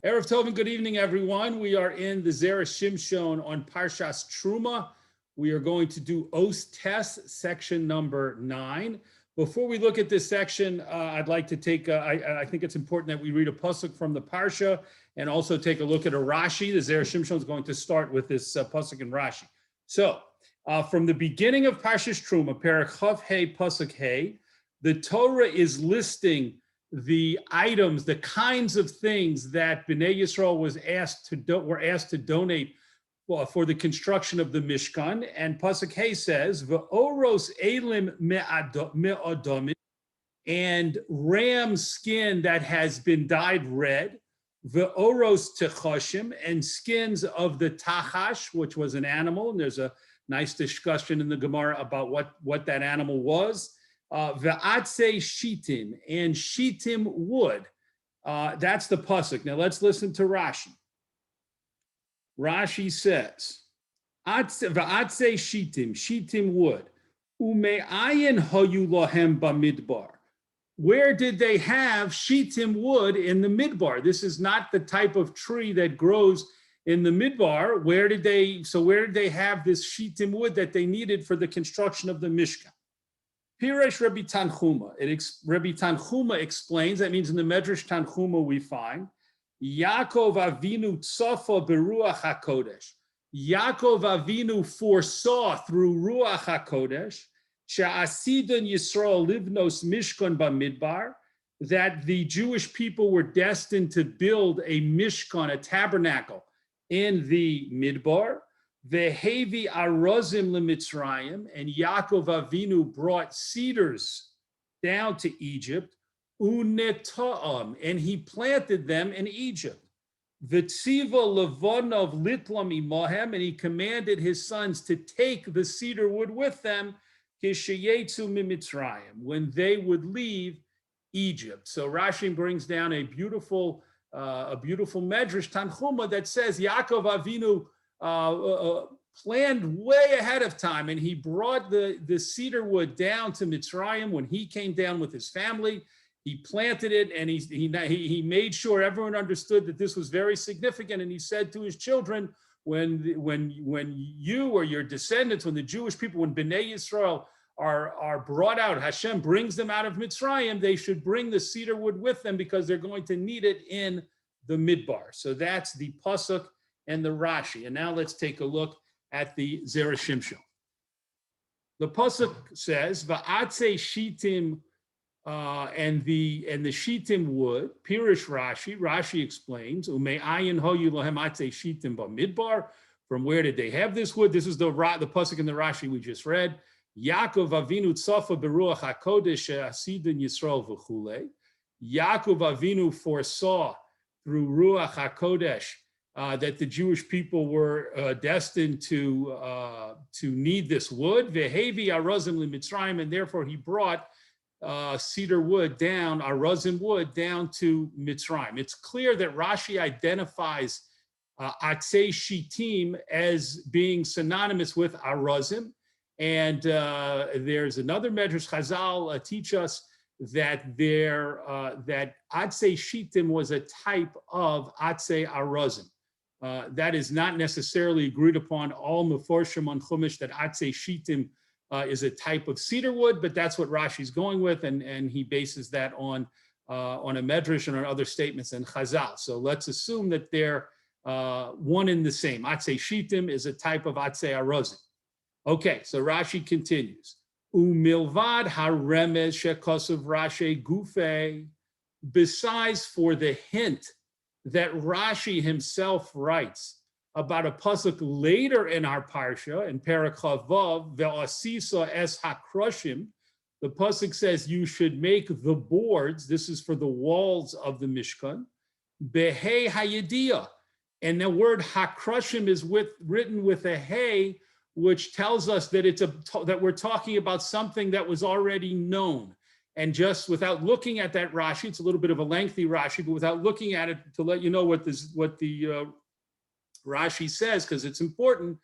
Erev Tov and good evening, everyone. We are in the Zera Shimshon on Parshas Trumah. We are going to do Os Test, section number 9. Before we look at this section, I'd like to take, I think it's important that we read a pasuk from the Parsha and also take a look at a Rashi. The Zera Shimshon is going to start with this pasuk and Rashi. So, from the beginning of Parshas Trumah, Perek Chav Hey, pasuk Hey, the Torah is listing the items, the kinds of things that Bnei Yisrael were asked to donate for the construction of the Mishkan. And Pasuk Hey says, "V'oros elim me'adomim," and ram skin that has been dyed red, "V'oros techoshim," and skins of the tachash, which was an animal. And there's a nice discussion in the Gemara about what that animal was. Ve'atzei shitim, and shitim wood. That's the pasuk. Now let's listen to Rashi. Rashi says, ve'atzei shitim wood. Ume'ayin hayu lohem bamidbar. Where did they have shitim wood in the midbar? This is not the type of tree that grows in the midbar. Where did they have this shitim wood that they needed for the construction of the Mishkan? Piresh Rabbi Tanchuma. Rabbi Tanchuma explains, that means in the Medrash Tanchuma we find, Yaakov Avinu tzofa beruach hakodesh. Yaakov Avinu foresaw through ruach hakodesh, she'asidan Yisrael livnos mishkan bamidbar, that the Jewish people were destined to build a mishkan, a tabernacle, in the midbar. Vehevi arozim lemitzrayim, and Yaakov Avinu brought cedars down to Egypt, uneta'am, and he planted them in Egypt. V'tziva levonov litlam imahem, and he commanded his sons to take the cedar wood with them, kishayetzu mimitzrayim, when they would leave Egypt. So Rashi brings down a beautiful medrash Tanchuma that says Yaakov Avinu planned way ahead of time, and he brought the cedar wood down to Mitzrayim when he came down with his family. He planted it, and he made sure everyone understood that this was very significant. And he said to his children, when you or your descendants, when the Jewish people, when Bnei Yisrael are brought out, Hashem brings them out of Mitzrayim, they should bring the cedar wood with them because they're going to need it in the midbar. So that's the pasuk and the Rashi. And now let's take a look at the Zera Shimshon. The pasuk says, "Va'atzei shitim," and the shitim wood. Pirish Rashi. Rashi explains, "Ume'ayin hoyu lohem atzei shitim b'midbar." From where did they have this wood? This is the pasuk in the Rashi we just read. Yaakov Avinu tzofa beruach hakodesh she'asidan Yisrael v'chulei. Yaakov Avinu foresaw through ruach hakodesh that the Jewish people were destined to need this wood. Vehevi arozim limitzrayim, and therefore he brought cedar wood down, arozim wood down to Mitzrayim. It's clear that Rashi identifies atzei shitim as being synonymous with arozim, and there's another medrash Chazal teach us that that atzei shitim was a type of atzei arozim. That is not necessarily agreed upon. All Meforshim on Chumash that atzei shitim is a type of cedar wood, but that's what Rashi's going with, and he bases that on a medrash and on other statements in Chazal. So let's assume that they're one and the same. Atzei shitim is a type of atzei arozim. Okay, so Rashi continues. Umilvad haremez shekosav Rashi gufe. Besides for the hint that Rashi himself writes about a pasuk later in our parsha, in Perek Chavav, ve'asisa es hakroshim, the pasuk says you should make the boards, this is for the walls of the Mishkan, behei hayediyah, and the word hakroshim is written with a hey, which tells us that that we're talking about something that was already known. And just without looking at that Rashi, it's a little bit of a lengthy Rashi, but without looking at it to let you know what the Rashi says, because it's important,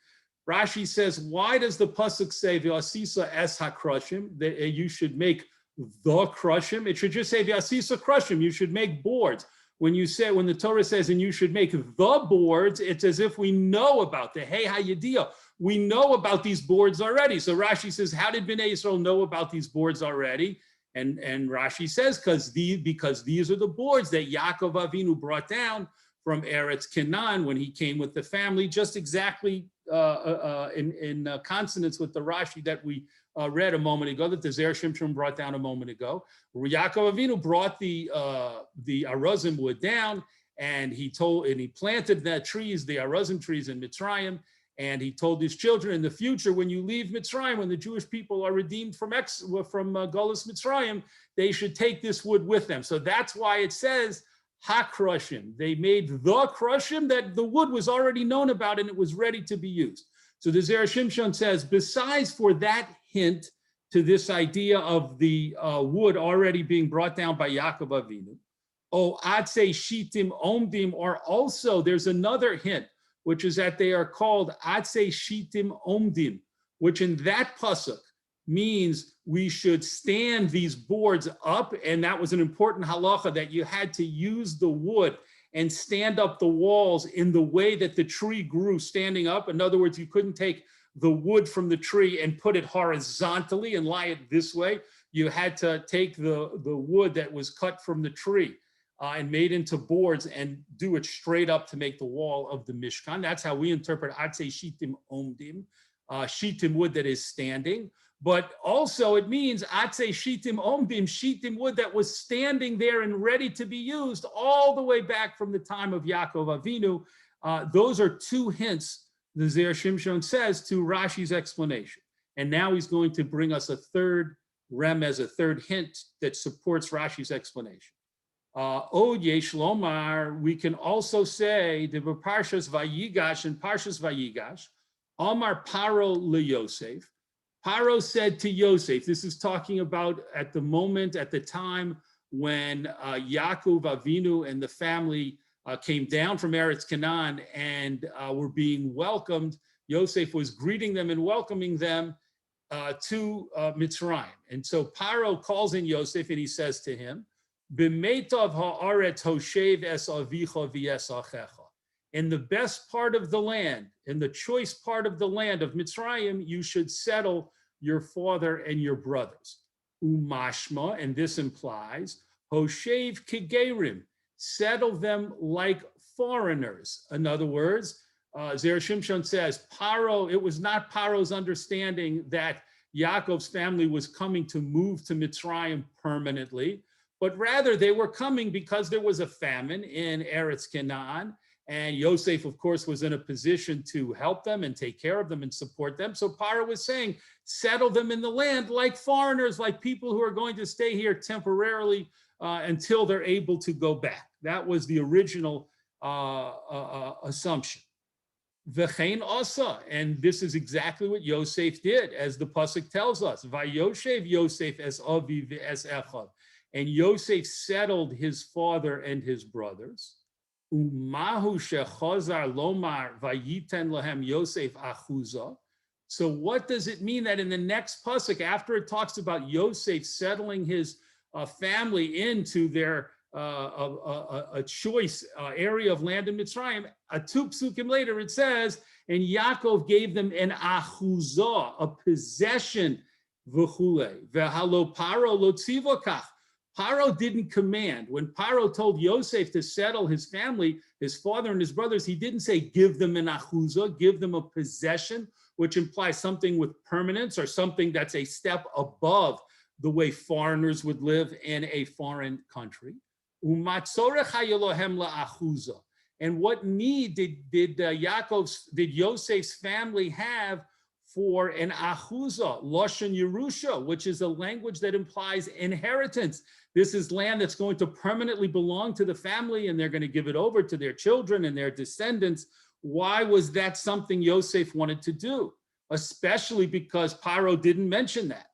Rashi says, why does the pasuk say v'asisa es hakroshim, that you should make the crushim? It should just say v'asisa crushim, you should make boards. when the Torah says, and you should make the boards, it's as if we know about the hey hayediyah. We know about these boards already. So Rashi says, how did Bnei Yisrael know about these boards already? And Rashi says, because these are the boards that Yaakov Avinu brought down from Eretz Canaan when he came with the family, just exactly in consonance with the Rashi that we read a moment ago, that the Zera Shimshon brought down a moment ago. Yaakov Avinu brought the arazim wood down, and he planted the arazim trees in Mitzrayim, and he told his children, in the future, when you leave Mitzrayim, when the Jewish people are redeemed from Golus Mitzrayim, they should take this wood with them. So that's why it says ha-krushim. They made the krushim, that the wood was already known about and it was ready to be used. So the Zera Shimshon says, besides for that hint to this idea of the wood already being brought down by Yaakov Avinu, adse shitim omdim, or also there's another hint, which is that they are called adse shitim omdim, which in that pasuk means we should stand these boards up, and that was an important halacha, that you had to use the wood and stand up the walls in the way that the tree grew standing up. In other words, you couldn't take the wood from the tree and put it horizontally and lie it this way. You had to take the wood that was cut from the tree and made into boards and do it straight up to make the wall of the Mishkan. That's how we interpret Adse Shitim Omdim, Shitim wood that is standing. But also it means Adse Shitim Omdim, Shitim wood that was standing there and ready to be used all the way back from the time of Yaakov Avinu. Those are two hints, the Zera Shimshon says, to Rashi's explanation. And now he's going to bring us a third remez, a third hint that supports Rashi's explanation. Yesh Lomar, we can also say, the Parshas Vayigash and Parshas Vayigash, Amar Paro leYosef. Paro said to Yosef, this is talking about at the time when Yaakov Avinu and the family came down from Eretz Canaan and were being welcomed. Yosef was greeting them and welcoming them to Mitzrayim. And so Paro calls in Yosef and he says to him, B'meitav ha'aretz hoshev es avicha v'es achecha. In the best part of the land, in the choice part of the land of Mitzrayim, you should settle your father and your brothers. Umashma, and this implies, hoshev kigerim, settle them like foreigners. In other words, Zera Shimshon says, Paro, it was not Paro's understanding that Yaakov's family was coming to move to Mitzrayim permanently, but rather they were coming because there was a famine in Eretz Canaan, and Yosef, of course, was in a position to help them and take care of them and support them. So Paro was saying, settle them in the land like foreigners, like people who are going to stay here temporarily until they're able to go back. That was the original assumption. V'chein asa, and this is exactly what Yosef did, as the pasuk tells us. Vayoshev Yosef es aviv es echad, and Yosef settled his father and his brothers. Umahu shechazar lomar vayiten lahem Yosef achuza. So what does it mean that in the next pasuk, after it talks about Yosef settling his family into their a choice area of land in Mitzrayim, two psukim later it says, and Yaakov gave them an achuzah, a possession, v'chule, v'halo paro lo tziva kach. Paro didn't command. When Paro told Yosef to settle his family, his father and his brothers, he didn't say give them an achuzah, give them a possession, which implies something with permanence or something that's a step above the way foreigners would live in a foreign country. And what need did Yosef's family have for an achuzah, lashon Yerusha, which is a language that implies inheritance? This is land that's going to permanently belong to the family, and they're going to give it over to their children and their descendants. Why was that something Yosef wanted to do? Especially because Paro didn't mention that.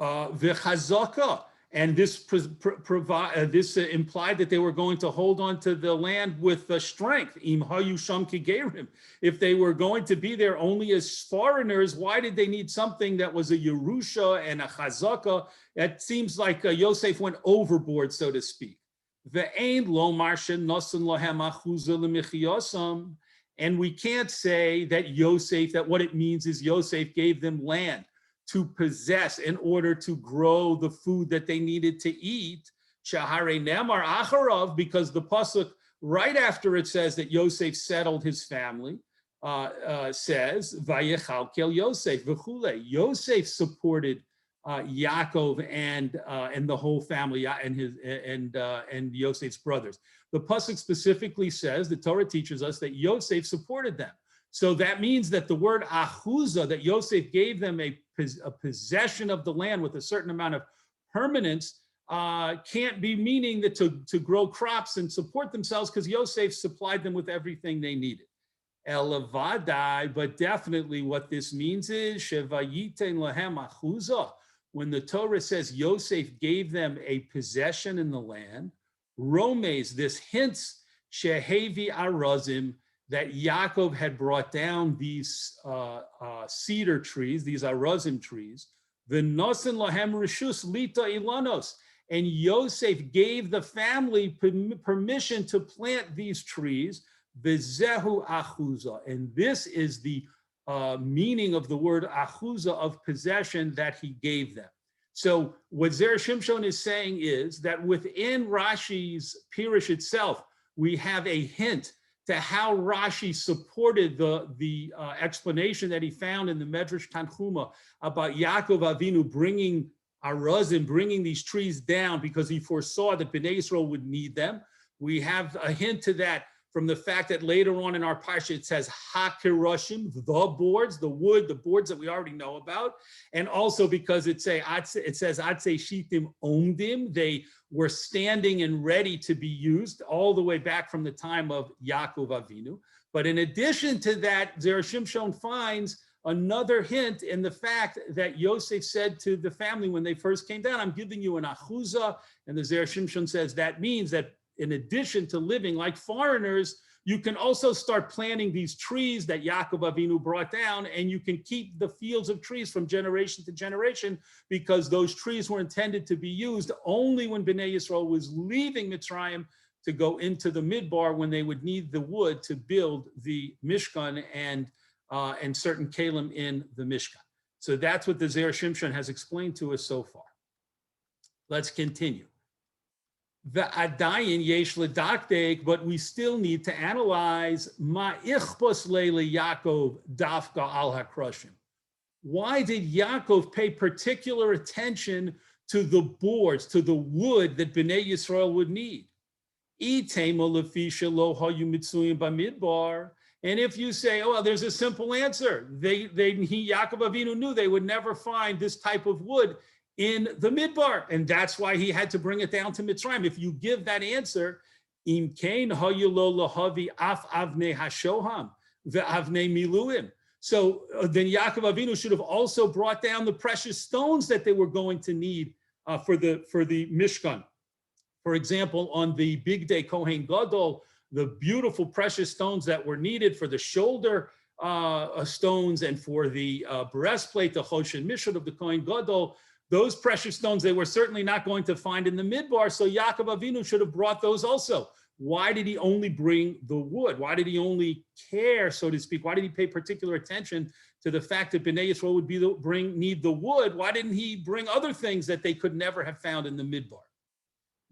V'chazaka, and this implied that they were going to hold on to the land with strength. Im hayu sham kigerim. If they were going to be there only as foreigners, why did they need something that was a Yerusha and a Chazaka It seems like Yosef went overboard, so to speak. And we can't say that Yosef, that what it means is Yosef gave them land to possess in order to grow the food that they needed to eat. Shahare Nemar Acharov, because the pasuk right after it says that Yosef settled his family, says Vayechalkel Yosef v'chule. Yosef supported Yaakov and the whole family and Yosef's brothers. The pasuk specifically says, the Torah teaches us that Yosef supported them. So that means that the word achuza, that Yosef gave them a possession of the land with a certain amount of permanence, can't be meaning that to grow crops and support themselves, because Yosef supplied them with everything they needed. Elavadai, but definitely what this means is shevayiten lahem achuza. When the Torah says Yosef gave them a possession in the land, Romes, this hints shehevi arazim, that Yaakov had brought down these cedar trees, these arazim trees, v'nosen lahem rishus lita ilanos, and Yosef gave the family permission to plant these trees, v'zehu achuza, and this is the meaning of the word achuza, of possession, that he gave them. So what Zera Shimshon is saying is that within Rashi's Pirush itself, we have a hint to how Rashi supported the explanation that he found in the Medrash Tanchuma about Yaakov Avinu bringing arazim, bringing these trees down because he foresaw that Bnei Yisrael would need them. We have a hint to that from the fact that later on in our Parsha it says hakiroshim, the boards, the wood, the boards that we already know about, and also because it says atse shitim omdim, they were standing and ready to be used all the way back from the time of Yaakov Avinu. But in addition to that, Zera Shimshon finds another hint in the fact that Yosef said to the family when they first came down, I'm giving you an achuza, and the Zera Shimshon says that means that in addition to living like foreigners, you can also start planting these trees that Yaakov Avinu brought down, and you can keep the fields of trees from generation to generation, because those trees were intended to be used only when Bnei Yisrael was leaving Mitzrayim to go into the Midbar, when they would need the wood to build the Mishkan and certain kalim in the Mishkan. So that's what the Zera Shimshon has explained to us so far. Let's continue. V'adayin yesh ledakdek, but we still need to analyze ma ichbos leile Yaakov dafka al hakroshim. Why did Yaakov pay particular attention to the boards, to the wood that Bnei Yisrael would need? Itema lefisha lo hayu mitzuyim b'midbar. And if you say, oh, well, there's a simple answer. Yaakov Avinu knew they would never find this type of wood in the Midbar, and that's why he had to bring it down to Mitzrayim. If you give that answer, im kain hayulo lahavi af avnei hashoham ve'avnei miluim. So then Yaakov Avinu should have also brought down the precious stones that they were going to need for the Mishkan. For example, on the big day Kohen Gadol, the beautiful precious stones that were needed for the shoulder stones and for the breastplate, the Choshen Mishud of the Kohen Gadol, those precious stones they were certainly not going to find in the Midbar, so Yaakov Avinu should have brought those also. Why did he only bring the wood? Why did he only care, so to speak? Why did he pay particular attention to the fact that Bnei Yisrael would need the wood? Why didn't he bring other things that they could never have found in the Midbar?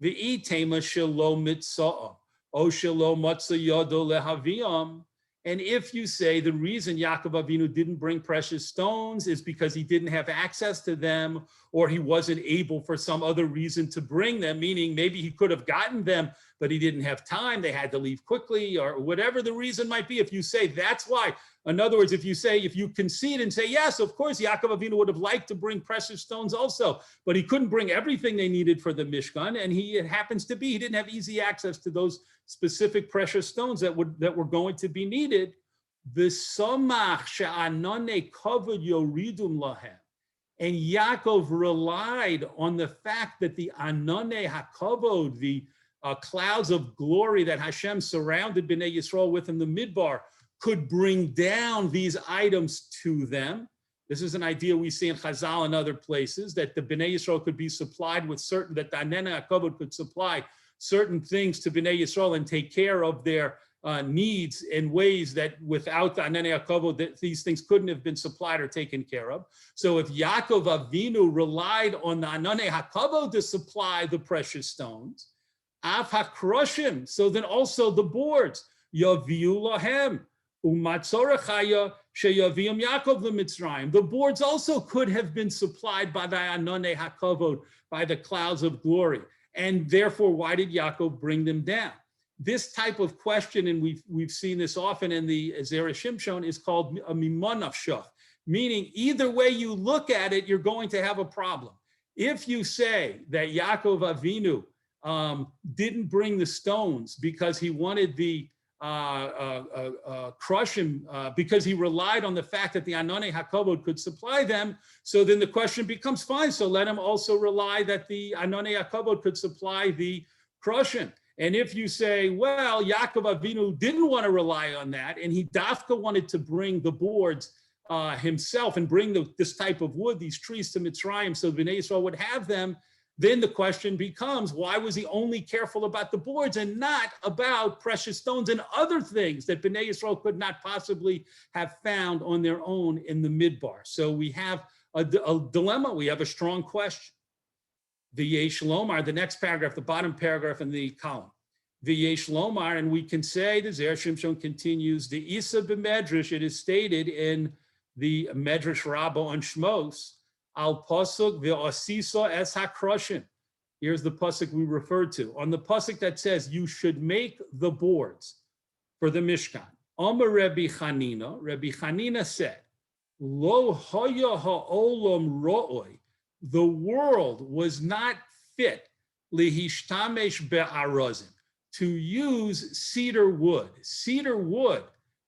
V'itema shelo mitza'ah, o shelo matzah yado lehaviam. And if you say the reason Yaakov Avinu didn't bring precious stones is because he didn't have access to them, or he wasn't able for some other reason to bring them, meaning maybe he could have gotten them, but he didn't have time, they had to leave quickly, or whatever the reason might be, if you say that's why. In other words, if you concede and say, yes, of course, Yaakov Avinu would have liked to bring precious stones also, but he couldn't bring everything they needed for the Mishkan, and it happens to be, he didn't have easy access to those specific precious stones that were going to be needed. V'samach she'anane kavod yoridum lahem. And Yaakov relied on the fact that the anane hakavod, the clouds of glory that Hashem surrounded Bnei Yisrael with in the Midbar, could bring down these items to them. This is an idea we see in Chazal and other places, that the Bnei Yisrael could be supplied with certain, that the Anene HaKavod could supply certain things to Bnei Yisrael and take care of their needs in ways that without the Anene HaKavod, that these things couldn't have been supplied or taken care of. So if Yaakov Avinu relied on the Anene HaKavod to supply the precious stones, Av HaKroshim, so then also the boards, Yaviu Lahem, Umatzorachaya Sheyavium Yaakov LeMitzrayim. The boards also could have been supplied by the Anone HaKavod, by the clouds of glory. And therefore, why did Yaakov bring them down? This type of question, and we've seen this often in the Zera Shimshon, is called a mimon nafshach, meaning either way you look at it, you're going to have a problem. If you say that Yaakov Avinu didn't bring the stones because he wanted the crush him, because he relied on the fact that the Anone HaKavod could supply them, so then the question becomes fine, so let him also rely that the Anone HaKavod could supply the crushing. And if you say, well, Yaakov Avinu didn't want to rely on that, and he dafka wanted to bring the boards himself and bring this type of wood, these trees to Mitzrayim so Bnei Yisrael would have them, then the question becomes, why was he only careful about the boards and not about precious stones and other things that Bnei Yisrael could not possibly have found on their own in the Midbar? So we have a dilemma, we have a strong question. V'yesh lomar, the next paragraph, the bottom paragraph in the column. V'yesh lomar, and we can say, the Zera Shimshon continues, the Isa b'medrash, it is stated in the Medrash Rabbah on Shmos, al pasuk ve'asiso es hakroshim. Here's the pasuk we referred to. On the pasuk that says, you should make the boards for the Mishkan. Amar Rabbi Chanina said, lo haya ha'olam ro'oi, the world was not fit lihishtamesh be'arazim, to use cedar wood. Cedar wood,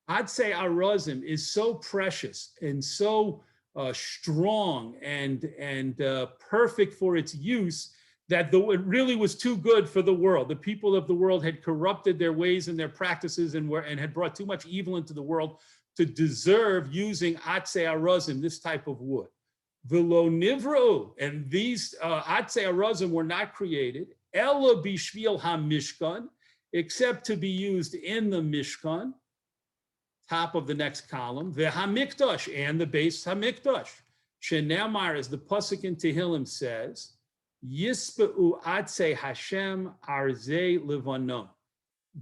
I'd say arazim, is so precious and so strong and perfect for its use that it really was too good for the world. The people of the world had corrupted their ways and their practices and had brought too much evil into the world to deserve using atse arazim, this type of wood. V'lo nivru, and these atse arazim were not created, ela bishvil ha-mishkan, except to be used in the Mishkan, top of the next column, the Hamikdash, and the base Hamikdash. Shenemar, as the pasuk in Tehillim says, Yispe'u atse Hashem arzei levanon.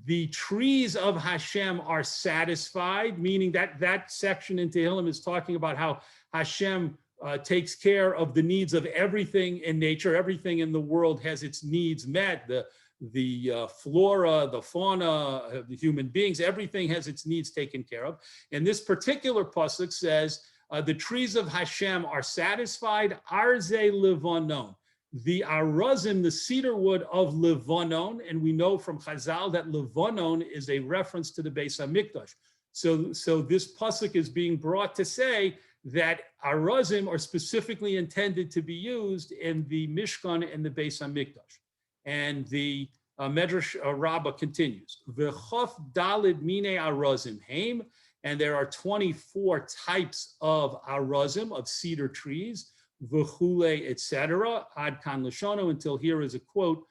The trees of Hashem are satisfied, meaning that section in Tehillim is talking about how Hashem takes care of the needs of everything in nature. Everything in the world has its needs met. The flora, the fauna, the human beings, everything has its needs taken care of. And this particular pasuk says, the trees of Hashem are satisfied, arze levanon. The arazim, the cedar wood of Levanon, and we know from Chazal that Levanon is a reference to the Beis HaMikdash. So this pasuk is being brought to say that arazim are specifically intended to be used in the Mishkan and the Beis HaMikdash. And the Medrash Rabbah continues, V'chof dalid mine arazim heim, and there are 24 types of arazim, of cedar trees, v'chule, etc. Ad kan lashono, until here is a quote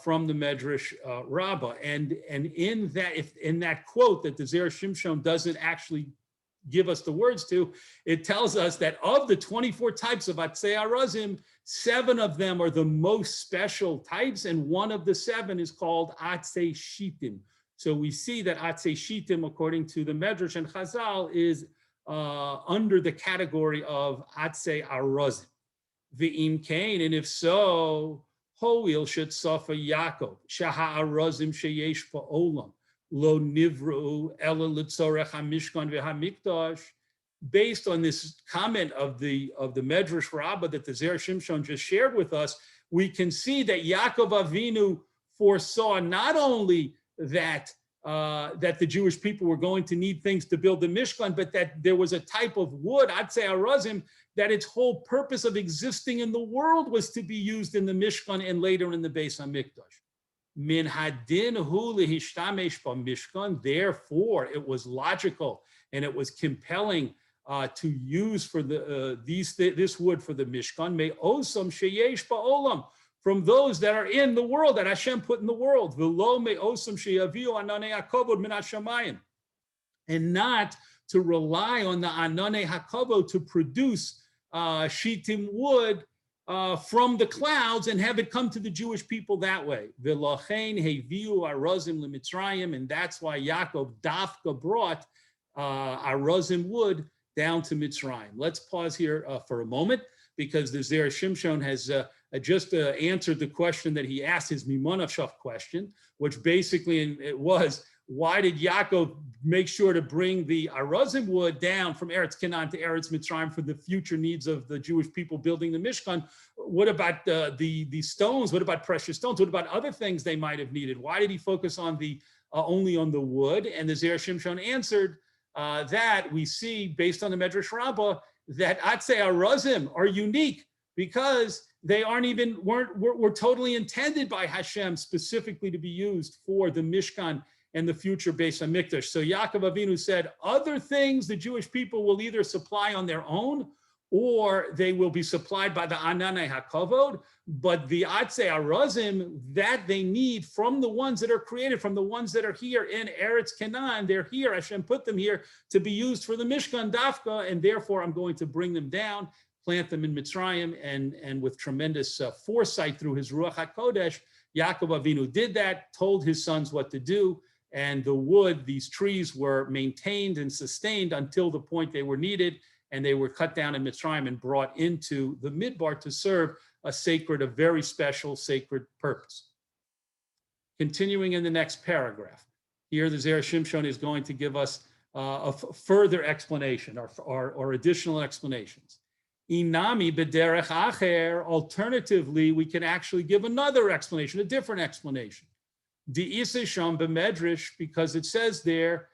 from the Medrash Rabbah. And in that quote that the Zera Shimshon doesn't actually give us the words to, it tells us that of the 24 types of atzei arazim, 7 of them are the most special types, and one of the 7 is called atzei shitim. So we see that atzei shitim, according to the Medrash and Chazal, is under the category of atzei arazim. V'im kain, and if so, hoil should suffer Yaakov, shaha arazim sheyesh ba'olam, lo nivru ela litzorech hamishkan v'hamikdash. Based on this comment of the Medrash Rabbah that the Zera Shimshon just shared with us, we can see that Yaakov Avinu foresaw not only that the Jewish people were going to need things to build the Mishkan, but that there was a type of wood, atzei arazim, that its whole purpose of existing in the world was to be used in the Mishkan and later in the Beis HaMikdash. Min hadin hu lehishtamesh b'mishkan. Therefore, it was logical and it was compelling to use for this wood for the Mishkan, may osam sheyesh ba'olam, from those that are in the world, that Hashem put in the world, v'lo me osam sheyaviu ananei hakavod min hashamayim, and not to rely on the ananei hakavod to produce shitim wood from the clouds and have it come to the Jewish people that way. V'lachein heviu arazim lemitzrayim, and that's why Yaakov dafka brought arazim wood down to Mitzrayim. Let's pause here for a moment, because the Zera Shimshon has just answered the question that he asked, his Mimonashaf question, which basically it was, why did Yaakov make sure to bring the arazim wood down from Eretz Canaan to Eretz Mitzrayim for the future needs of the Jewish people building the Mishkan? What about the stones? What about precious stones? What about other things they might have needed? Why did he focus on only on the wood? And the Zera Shimshon answered that we see, based on the Medrash Rabbah, that Atzei Arazim are unique because they were totally intended by Hashem specifically to be used for the Mishkan and the future Beis HaMikdash. So Yaakov Avinu said, other things the Jewish people will either supply on their own, or they will be supplied by the Ananei HaKavod, but the Atzei Arazim that they need from the ones that are created, from the ones that are here in Eretz Canaan, they're here, Hashem put them here to be used for the Mishkan Dafka, and therefore I'm going to bring them down, plant them in Mitzrayim, and with tremendous foresight through his Ruach HaKodesh, Yaakov Avinu did that, told his sons what to do, and the wood, these trees were maintained and sustained until the point they were needed, and they were cut down in Mitzrayim and brought into the Midbar to serve a very special sacred purpose. Continuing in the next paragraph, here the Zera Shimshon is going to give us a further explanation or additional explanations. Inami b'derech acher, alternatively, we can actually give another explanation, a different explanation. Di'isa sham b'medrash, because it says there,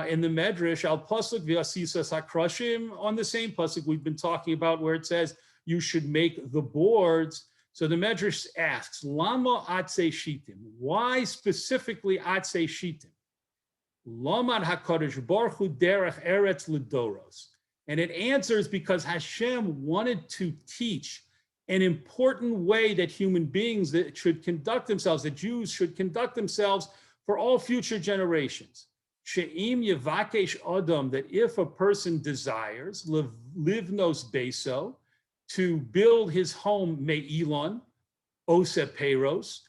in the Medrash, al pasuk v'asisas hakrashim, on the same pasuk we've been talking about, where it says you should make the boards. So the Medrash asks, lama atzei shitim? Why specifically atzei shitim? Lamad hakadosh baruch hu derech eretz ledoros, and it answers because Hashem wanted to teach an important way that human beings that should conduct themselves, that Jews should conduct themselves for all future generations. She'im yevakesh adam, that if a person desires livnos beso, to build his home me'ilon, ose peros,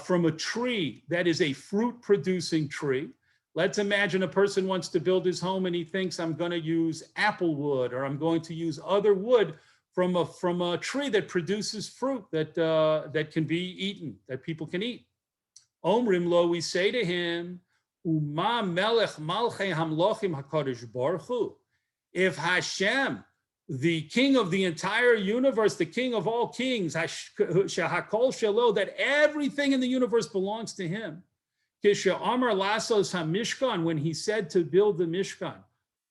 from a tree that is a fruit-producing tree. Let's imagine a person wants to build his home and he thinks, I'm going to use apple wood, or I'm going to use other wood from a tree that produces fruit that can be eaten, that people can eat. Omrim lo, we say to him, Uma melech malchei hamlochim hakadosh baruch hu. If Hashem, the king of the entire universe, the king of all kings, shehakol shelo, that everything in the universe belongs to him. Kisha Amar lasos hamishkan, when he said to build the Mishkan,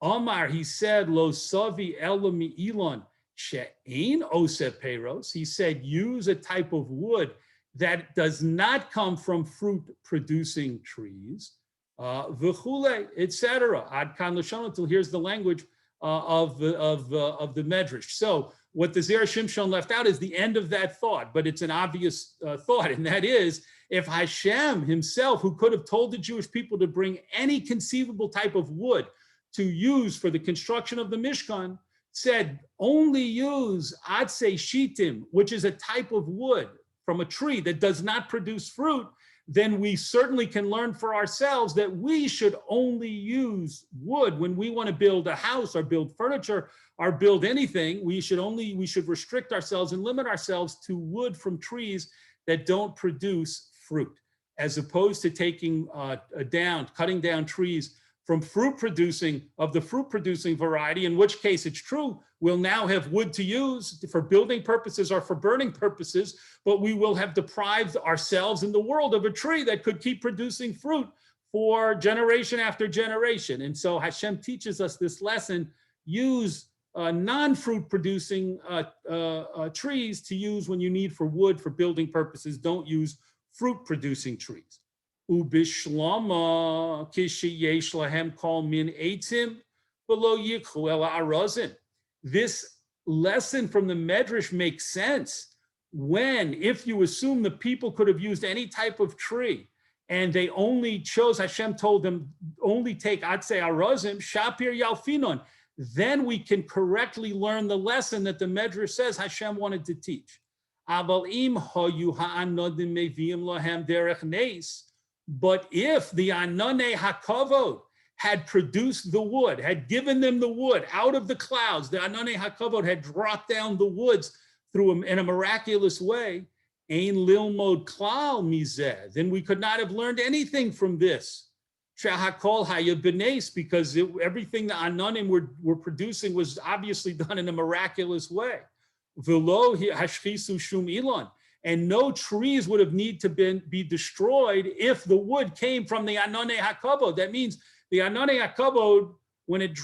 Amar, he said, lo savi elo mi'ilon she'ein oseh peros. He said, use a type of wood that does not come from fruit-producing trees. V'chule, etc. Ad kan l'shon, until here's the language of the Medrash. So what the Zera Shimshon left out is the end of that thought, but it's an obvious thought, and that is, if Hashem himself, who could have told the Jewish people to bring any conceivable type of wood to use for the construction of the Mishkan, said only use atzei shitim, which is a type of wood from a tree that does not produce fruit, then we certainly can learn for ourselves that we should only use wood when we want to build a house or build furniture or build anything. We should restrict ourselves and limit ourselves to wood from trees that don't produce fruit, as opposed to cutting down trees from the fruit-producing variety, in which case it's true, we'll now have wood to use for building purposes or for burning purposes, but we will have deprived ourselves in the world of a tree that could keep producing fruit for generation after generation. And so Hashem teaches us this lesson: use non-fruit producing trees to use when you need for wood for building purposes. Don't use fruit-producing trees. Ubishlama kishi yesh lahem kol min eitzim v'lo yikhu el ha'arozim. This lesson from the Medrash makes sense when, if you assume the people could have used any type of tree, and they only chose, Hashem told them, only take Atzei Arozim, Shapir Yalfinon, then we can correctly learn the lesson that the Medrash says Hashem wanted to teach. But if the Ananei HaKavod had produced the wood, had given them the wood out of the clouds, the Ananei HaKavod had dropped down the woods in a miraculous way, Ein lilmod klal mizeh, then we could not have learned anything from this. Shahakol haya b'neis, because everything the Ananim were producing was obviously done in a miraculous way. V'lo hashchisu shum ilon, and no trees would have need to be destroyed if the wood came from the Ananei HaKavod. That means the Ananei HaKavod, when it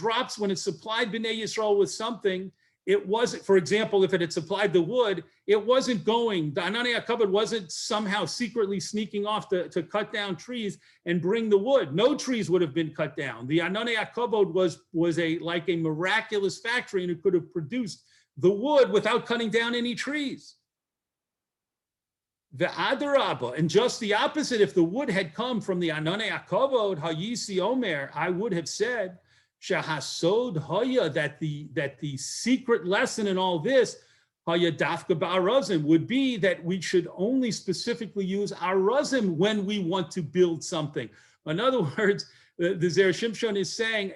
supplied Bnei Yisrael with something, it wasn't, for example, if it had supplied the wood, it wasn't going, the Ananei HaKavod wasn't somehow secretly sneaking off to cut down trees and bring the wood. No trees would have been cut down. The Ananei HaKavod was like a miraculous factory, and it could have produced the wood without cutting down any trees. The Adarabba, and just the opposite, if the wood had come from the Ananei HaKavod, Hayisi Omer, I would have said, Shahasod Haya, that the secret lesson in all this, Haya Dafka Ba'arazim, would be that we should only specifically use Arazim when we want to build something. In other words, the Zera Shimshon is saying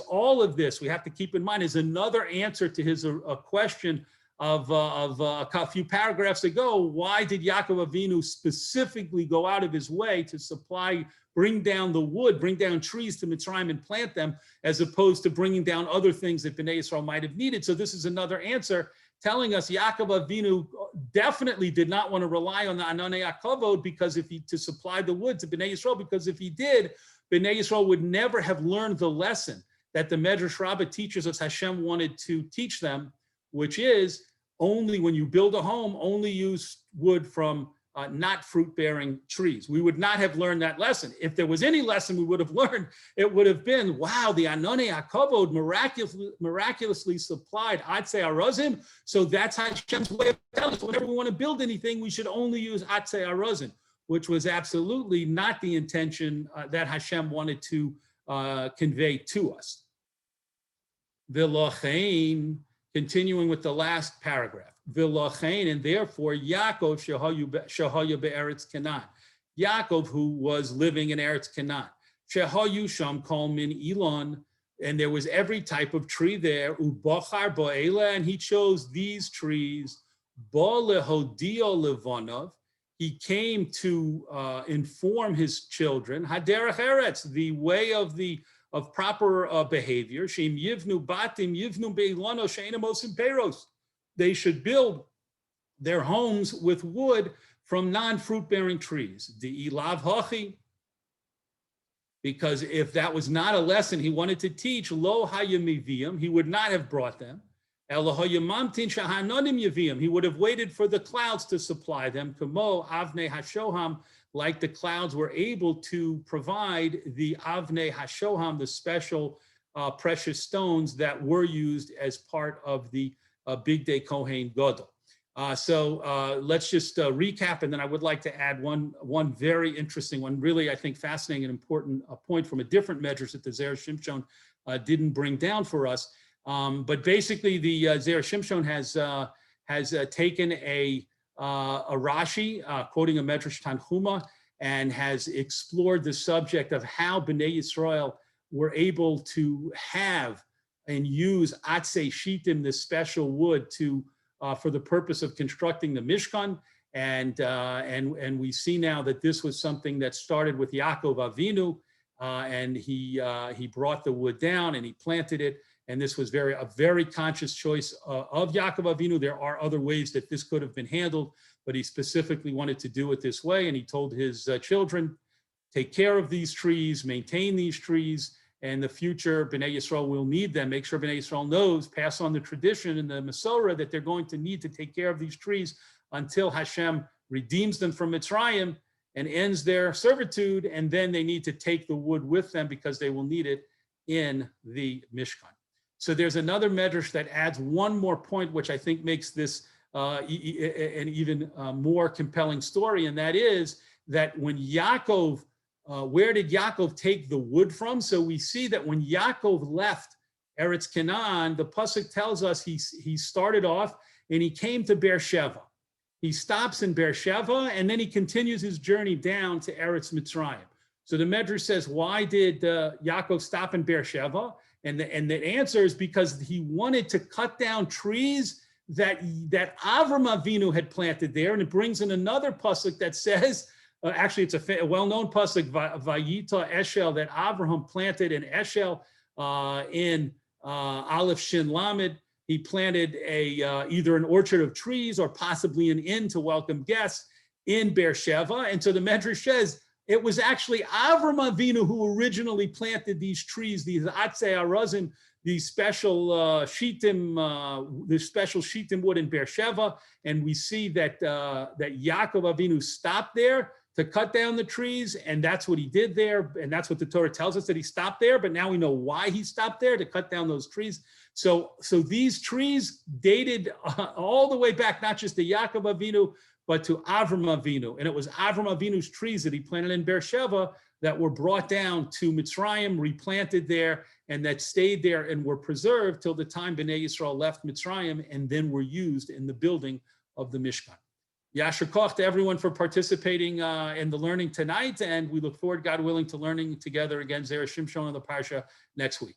all of this, we have to keep in mind, is another answer to his question of a few paragraphs ago. Why did Yaakov Avinu specifically go out of his way to bring down the wood, bring down trees to Mitzrayim and plant them, as opposed to bringing down other things that Bnei Yisrael might have needed? So this is another answer telling us Yaakov Avinu definitely did not want to rely on the Ananei HaKavod to supply the wood to Bnei Yisrael, because if he did, Bnei Yisrael would never have learned the lesson that the Medrash Rabbah teaches us Hashem wanted to teach them, which is only when you build a home, only use wood from not fruit-bearing trees. We would not have learned that lesson. If there was any lesson we would have learned, it would have been, wow, the Ananei HaKavod miraculously supplied Atzei Arozim. So that's Hashem's way of telling us whenever we want to build anything, we should only use Atzei Arozim, which was absolutely not the intention that Hashem wanted to convey to us. V'lochein, continuing with the last paragraph. V'lochein, and therefore Yaakov shehayu be'eretz Canaan. Yaakov, who was living in Eretz Canaan. Shehayu sham kol min ilon, and there was every type of tree there. U'bochar bo'ela, and he chose these trees. Bo lehodio levanav, he came to inform his children. Haderech eretz, the way of proper behavior. Sheim yivnu batim yivnu beilano she'enamos imperos. They should build their homes with wood from non-fruit-bearing trees. The ilav hachi, because if that was not a lesson he wanted to teach, lo hayamiviyam, he would not have brought them. Elohayamamtin shahanonim yaviyam, he would have waited for the clouds to supply them. Kamo avnei hashoham, like the clouds were able to provide the avnei hashoham, the special precious stones that were used as part of the Big Day Kohen Gadol. So let's just recap, and then I would like to add one very interesting one, really I think fascinating and important point from a different measures that the Zera Shimshon didn't bring down for us. But basically, the Zera Shimshon has taken a Rashi quoting a Medrash Tanchuma, and has explored the subject of how Bnei Yisrael were able to have and use atzei shitim, this special wood, for the purpose of constructing the Mishkan. And we see now that this was something that started with Yaakov Avinu, and he brought the wood down and he planted it. And this was a very conscious choice of Yaakov Avinu. There are other ways that this could have been handled, but he specifically wanted to do it this way. And he told his children, take care of these trees, maintain these trees. And the future Bnei Yisrael will need them. Make sure Bnei Yisrael knows, pass on the tradition and the Masorah that they're going to need to take care of these trees until Hashem redeems them from Mitzrayim and ends their servitude. And then they need to take the wood with them because they will need it in the Mishkan. So there's another medrash that adds one more point, which I think makes this an even more compelling story, and that is that when Yaakov, where did Yaakov take the wood from? So we see that when Yaakov left Eretz Canaan, the pasuk tells us he started off and he came to Beersheba. He stops in Beersheba and then he continues his journey down to Eretz Mitzrayim. So the Medrash says, why did Yaakov stop in Beersheba? And the answer is because he wanted to cut down trees that Avram Avinu had planted there. And it brings in another pasuk that says, actually it's a well-known pasuk, Vayita Eshel, that Avraham planted in Eshel in Aleph Shin Lamed. He planted either an orchard of trees or possibly an inn to welcome guests in Beersheba. And so the Medrash says it was actually Avram Avinu who originally planted these trees, these Atzei Arazim, these special shittim, this special shittim wood in Beersheba. And we see that Yaakov Avinu stopped there to cut down the trees, and that's what he did there, and that's what the Torah tells us, that he stopped there, but now we know why he stopped there, to cut down those trees. So these trees dated all the way back, not just to Yaakov Avinu, but to Avram Avinu, and it was Avram Avinu's trees that he planted in Beersheba that were brought down to Mitzrayim, replanted there, and that stayed there and were preserved till the time Bnei Yisrael left Mitzrayim and then were used in the building of the Mishkan. Yasher koch to everyone for participating in the learning tonight, and we look forward, God willing, to learning together again, Zera Shimshon on the Parsha next week.